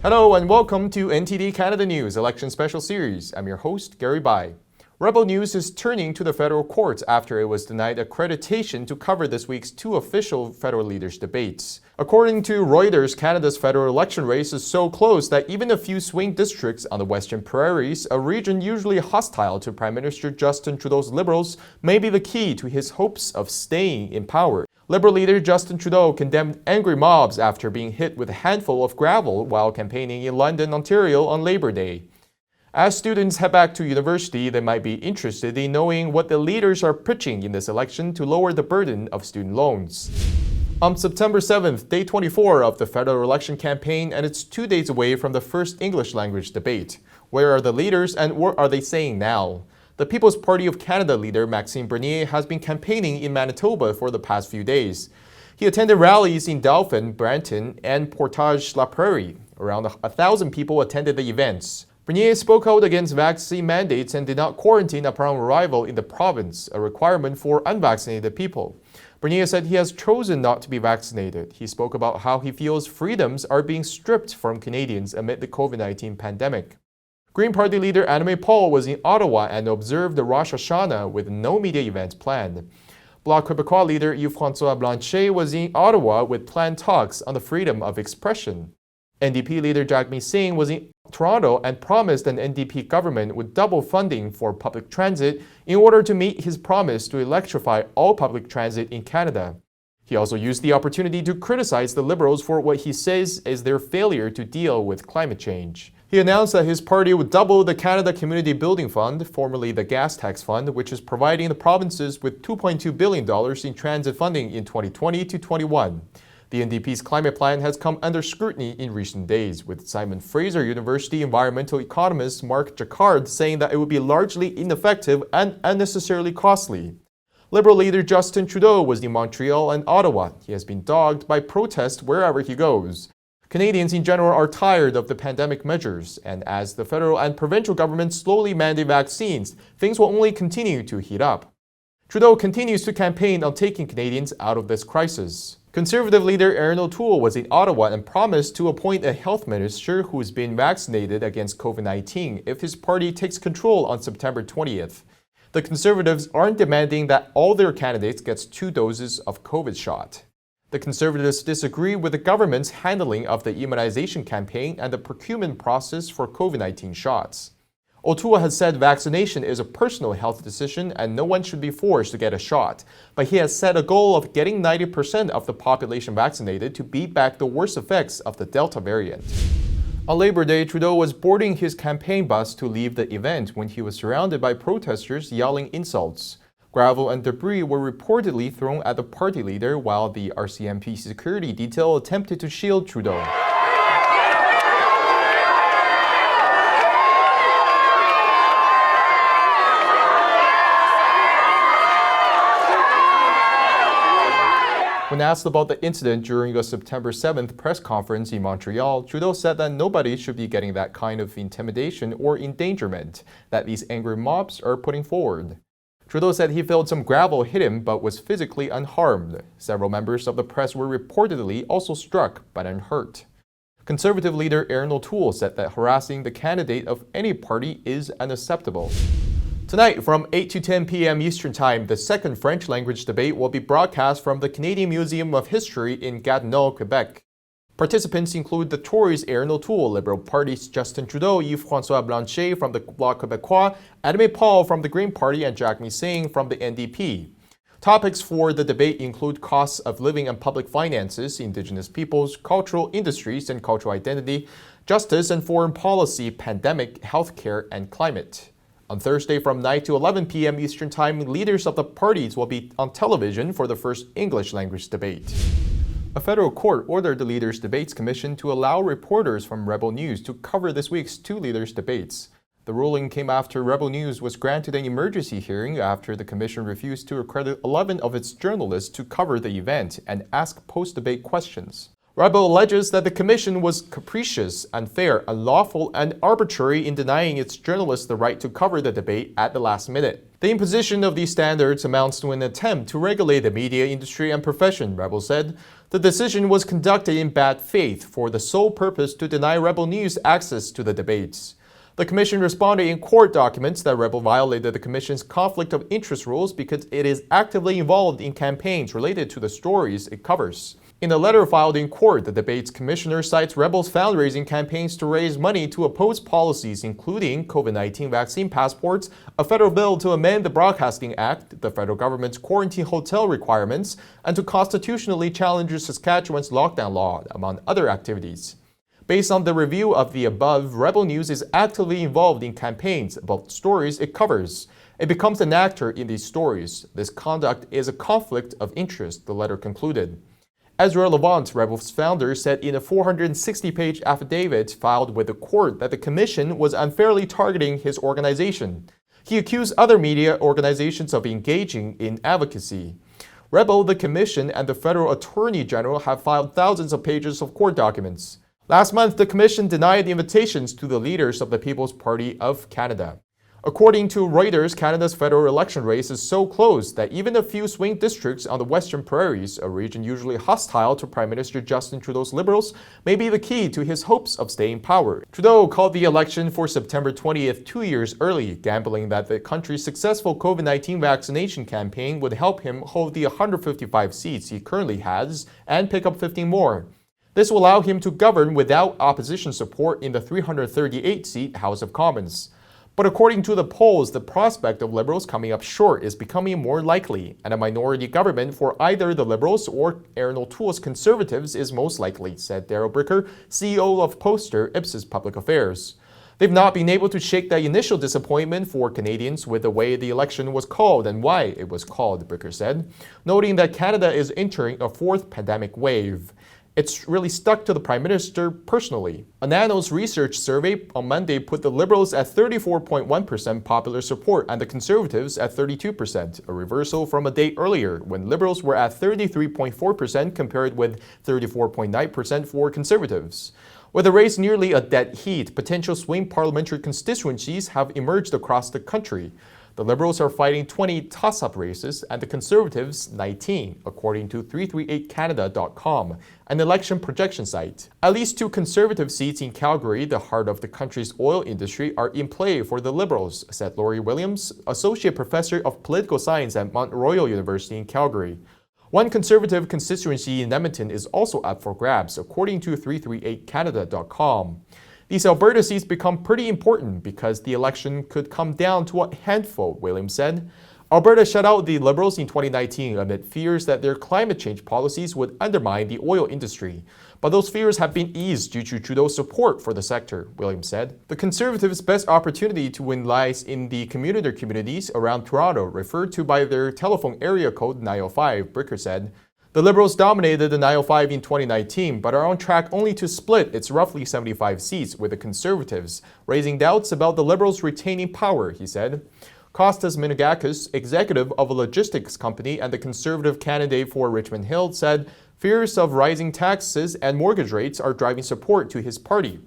Hello and welcome to NTD Canada News Election Special Series. I'm your host, Gary Bai. Rebel News is turning to the federal courts after it was denied accreditation to cover this week's two official federal leaders' debates. According to Reuters, Canada's federal election race is so close that even a few swing districts on the Western Prairies, a region usually hostile to Prime Minister Justin Trudeau's Liberals, may be the key to his hopes of staying in power. Liberal leader Justin Trudeau condemned angry mobs after being hit with a handful of gravel while campaigning in London, Ontario on Labor Day. As students head back to university, they might be interested in knowing what the leaders are pitching in this election to lower the burden of student loans. On September 7th, day 24 of the federal election campaign, and it's 2 days away from the first English language debate. Where are the leaders and what are they saying now? The People's Party of Canada leader Maxime Bernier has been campaigning in Manitoba for the past few days. He attended rallies in Dauphin, Brampton, and Portage-la-Prairie. Around 1,000 people attended the events. Bernier spoke out against vaccine mandates and did not quarantine upon arrival in the province, a requirement for unvaccinated people. Bernier said he has chosen not to be vaccinated. He spoke about how he feels freedoms are being stripped from Canadians amid the COVID-19 pandemic. Green Party leader Annamie Paul was in Ottawa and observed the Rosh Hashanah with no media events planned. Bloc Québécois leader Yves-François Blanchet was in Ottawa with planned talks on the freedom of expression. NDP leader Jagmeet Singh was in Toronto and promised an NDP government would double funding for public transit in order to meet his promise to electrify all public transit in Canada. He also used the opportunity to criticize the Liberals for what he says is their failure to deal with climate change. He announced that his party would double the Canada Community Building Fund, formerly the Gas Tax Fund, which is providing the provinces with $2.2 billion in transit funding in 2020 to 21. The NDP's climate plan has come under scrutiny in recent days, with Simon Fraser University environmental economist Mark Jacquard saying that it would be largely ineffective and unnecessarily costly. Liberal leader Justin Trudeau was in Montreal and Ottawa. He has been dogged by protests wherever he goes. Canadians in general are tired of the pandemic measures, and as the federal and provincial governments slowly mandate vaccines, things will only continue to heat up. Trudeau continues to campaign on taking Canadians out of this crisis. Conservative leader Erin O'Toole was in Ottawa and promised to appoint a health minister who has been vaccinated against COVID-19 if his party takes control on September 20th. The Conservatives aren't demanding that all their candidates get 2 doses of COVID shot. The Conservatives disagree with the government's handling of the immunization campaign and the procurement process for COVID-19 shots. O'Toole has said vaccination is a personal health decision and no one should be forced to get a shot, but he has set a goal of getting 90% of the population vaccinated to beat back the worst effects of the Delta variant. On Labor Day, Trudeau was boarding his campaign bus to leave the event when he was surrounded by protesters yelling insults. Gravel and debris were reportedly thrown at the party leader while the RCMP security detail attempted to shield Trudeau. When asked about the incident during a September 7th press conference in Montreal, Trudeau said that nobody should be getting that kind of intimidation or endangerment that these angry mobs are putting forward. Trudeau said he felt some gravel hit him but was physically unharmed. Several members of the press were reportedly also struck but unhurt. Conservative leader Erin O'Toole said that harassing the candidate of any party is unacceptable. Tonight, from 8 to 10 p.m. Eastern Time, the second French language debate will be broadcast from the Canadian Museum of History in Gatineau, Quebec. Participants include the Tories' Erin O'Toole, Liberal Party's Justin Trudeau, Yves-François Blanchet from the Bloc Québécois, Annamie Paul from the Green Party, and Jagmeet Singh from the NDP. Topics for the debate include costs of living and public finances, Indigenous peoples, cultural industries and cultural identity, justice and foreign policy, pandemic, healthcare, and climate. On Thursday from 9 to 11 p.m. Eastern Time, leaders of the parties will be on television for the first English language debate. A federal court ordered the Leaders' Debates Commission to allow reporters from Rebel News to cover this week's two leaders' debates. The ruling came after Rebel News was granted an emergency hearing after the commission refused to accredit 11 of its journalists to cover the event and ask post-debate questions. Rebel alleges that the commission was capricious, unfair, unlawful, and arbitrary in denying its journalists the right to cover the debate at the last minute. The imposition of these standards amounts to an attempt to regulate the media industry and profession, Rebel said. The decision was conducted in bad faith for the sole purpose to deny Rebel News access to the debates. The commission responded in court documents that Rebel violated the commission's conflict of interest rules because it is actively involved in campaigns related to the stories it covers. In a letter filed in court, the debate's commissioner cites Rebel's fundraising campaigns to raise money to oppose policies including COVID-19 vaccine passports, a federal bill to amend the Broadcasting Act, the federal government's quarantine hotel requirements, and to constitutionally challenge Saskatchewan's lockdown law, among other activities. Based on the review of the above, Rebel News is actively involved in campaigns about stories it covers. It becomes an actor in these stories. This conduct is a conflict of interest, the letter concluded. Ezra Levant, Rebel's founder, said in a 460-page affidavit filed with the court that the commission was unfairly targeting his organization. He accused other media organizations of engaging in advocacy. Rebel, the commission, and the federal attorney general have filed thousands of pages of court documents. Last month, the commission denied invitations to the leaders of the People's Party of Canada. According to Reuters, Canada's federal election race is so close that even a few swing districts on the Western Prairies, a region usually hostile to Prime Minister Justin Trudeau's Liberals, may be the key to his hopes of staying in power. Trudeau called the election for September 20th 2 years early, gambling that the country's successful COVID-19 vaccination campaign would help him hold the 155 seats he currently has and pick up 15 more. This will allow him to govern without opposition support in the 338-seat House of Commons. But according to the polls, the prospect of Liberals coming up short is becoming more likely, and a minority government for either the Liberals or Erin O'Toole's Conservatives is most likely, said Darryl Bricker, CEO of Poster Ipsos Public Affairs. They've not been able to shake that initial disappointment for Canadians with the way the election was called and why it was called, Bricker said, noting that Canada is entering a fourth pandemic wave. It's really stuck to the Prime Minister personally. A Nanos research survey on Monday put the Liberals at 34.1% popular support and the Conservatives at 32%, a reversal from a day earlier when Liberals were at 33.4% compared with 34.9% for Conservatives. With the race nearly a dead heat, potential swing parliamentary constituencies have emerged across the country. The Liberals are fighting 20 toss-up races and the Conservatives 19, according to 338canada.com, an election projection site. At least 2 Conservative seats in Calgary, the heart of the country's oil industry, are in play for the Liberals, said Laurie Williams, Associate Professor of Political Science at Mount Royal University in Calgary. One Conservative constituency in Edmonton is also up for grabs, according to 338canada.com. These Alberta seats become pretty important because the election could come down to a handful, Williams said. Alberta shut out the Liberals in 2019 amid fears that their climate change policies would undermine the oil industry. But those fears have been eased due to Trudeau's support for the sector, Williams said. The Conservatives' best opportunity to win lies in the communities around Toronto, referred to by their telephone area code 905, Bricker said. The Liberals dominated the 905 in 2019, but are on track only to split its roughly 75 seats with the Conservatives, raising doubts about the Liberals retaining power, he said. Kostas Minagakis, executive of a logistics company and the Conservative candidate for Richmond Hill, said fears of rising taxes and mortgage rates are driving support to his party.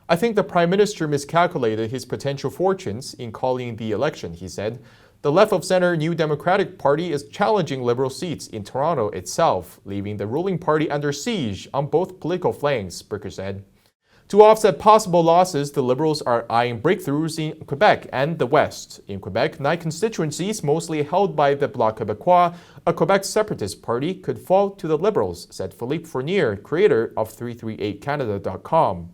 I think the Prime Minister miscalculated his potential fortunes in calling the election, he said. The left-of-center New Democratic Party is challenging Liberal seats in Toronto itself, leaving the ruling party under siege on both political flanks, Bricker said. To offset possible losses, the Liberals are eyeing breakthroughs in Quebec and the West. In Quebec, 9 constituencies, mostly held by the Bloc Québécois, a Quebec separatist party, could fall to the Liberals, said Philippe Fournier, creator of 338canada.com.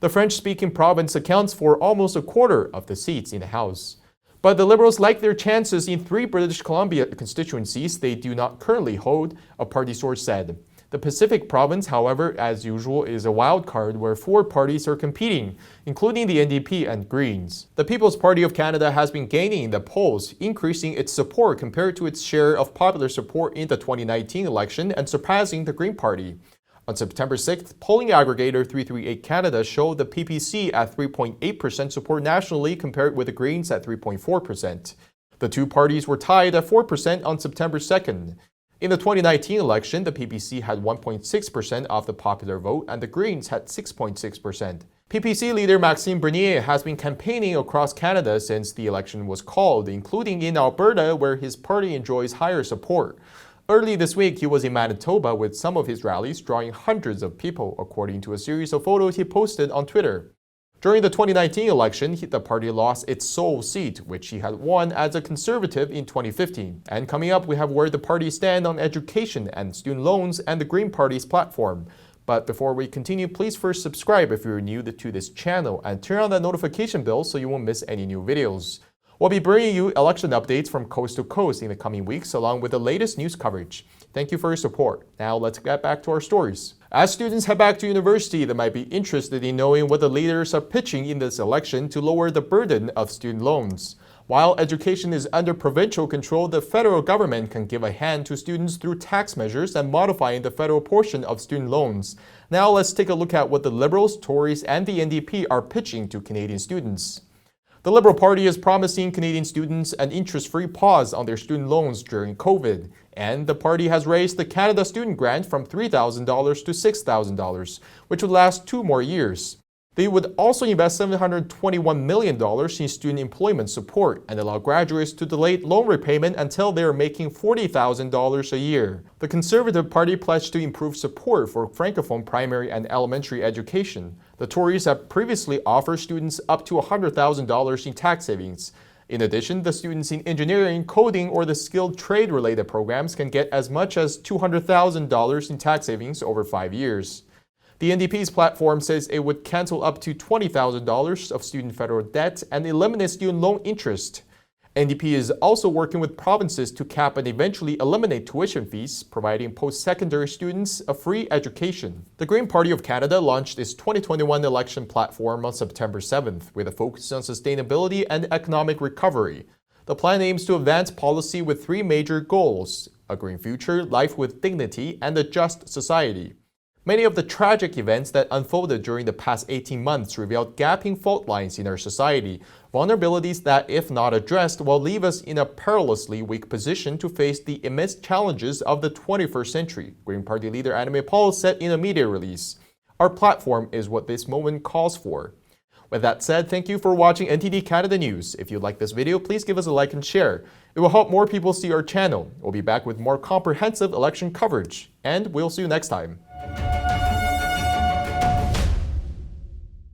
The French-speaking province accounts for almost a quarter of the seats in the House. But the Liberals like their chances in 3 British Columbia constituencies they do not currently hold, a party source said. The Pacific province, however, as usual, is a wild card where 4 parties are competing, including the NDP and Greens. The People's Party of Canada has been gaining in the polls, increasing its support compared to its share of popular support in the 2019 election and surpassing the Green Party. On September 6th, polling aggregator 338 Canada showed the PPC at 3.8% support nationally compared with the Greens at 3.4%. The 2 parties were tied at 4% on September 2nd. In the 2019 election, the PPC had 1.6% of the popular vote and the Greens had 6.6%. PPC leader Maxime Bernier has been campaigning across Canada since the election was called, including in Alberta, where his party enjoys higher support. Early this week, he was in Manitoba with some of his rallies drawing hundreds of people, according to a series of photos he posted on Twitter. During the 2019 election, the party lost its sole seat, which he had won as a Conservative in 2015. And coming up, we have where the party stand on education and student loans and the Green Party's platform. But before we continue, please first subscribe if you're new to this channel and turn on that notification bell so you won't miss any new videos. We'll be bringing you election updates from coast to coast in the coming weeks, along with the latest news coverage. Thank you for your support. Now let's get back to our stories. As students head back to university, they might be interested in knowing what the leaders are pitching in this election to lower the burden of student loans. While education is under provincial control, the federal government can give a hand to students through tax measures and modifying the federal portion of student loans. Now let's take a look at what the Liberals, Tories, and the NDP are pitching to Canadian students. The Liberal Party is promising Canadian students an interest-free pause on their student loans during COVID. And the party has raised the Canada Student Grant from $3,000 to $6,000, which would last 2 more years. They would also invest $721 million in student employment support and allow graduates to delay loan repayment until they are making $40,000 a year. The Conservative Party pledged to improve support for Francophone primary and elementary education. The Tories have previously offered students up to $100,000 in tax savings. In addition, the students in engineering, coding, or the skilled trade-related programs can get as much as $200,000 in tax savings over 5 years. The NDP's platform says it would cancel up to $20,000 of student federal debt and eliminate student loan interest. NDP is also working with provinces to cap and eventually eliminate tuition fees, providing post-secondary students a free education. The Green Party of Canada launched its 2021 election platform on September 7th, with a focus on sustainability and economic recovery. The plan aims to advance policy with 3 major goals: a green future, life with dignity, and a just society. Many of the tragic events that unfolded during the past 18 months revealed gaping fault lines in our society, vulnerabilities that, if not addressed, will leave us in a perilously weak position to face the immense challenges of the 21st century, Green Party leader Anime Paul said in a media release. Our platform is what this moment calls for. With that said, thank you for watching NTD Canada News. If you like this video, please give us a like and share. It will help more people see our channel. We'll be back with more comprehensive election coverage. And we'll see you next time.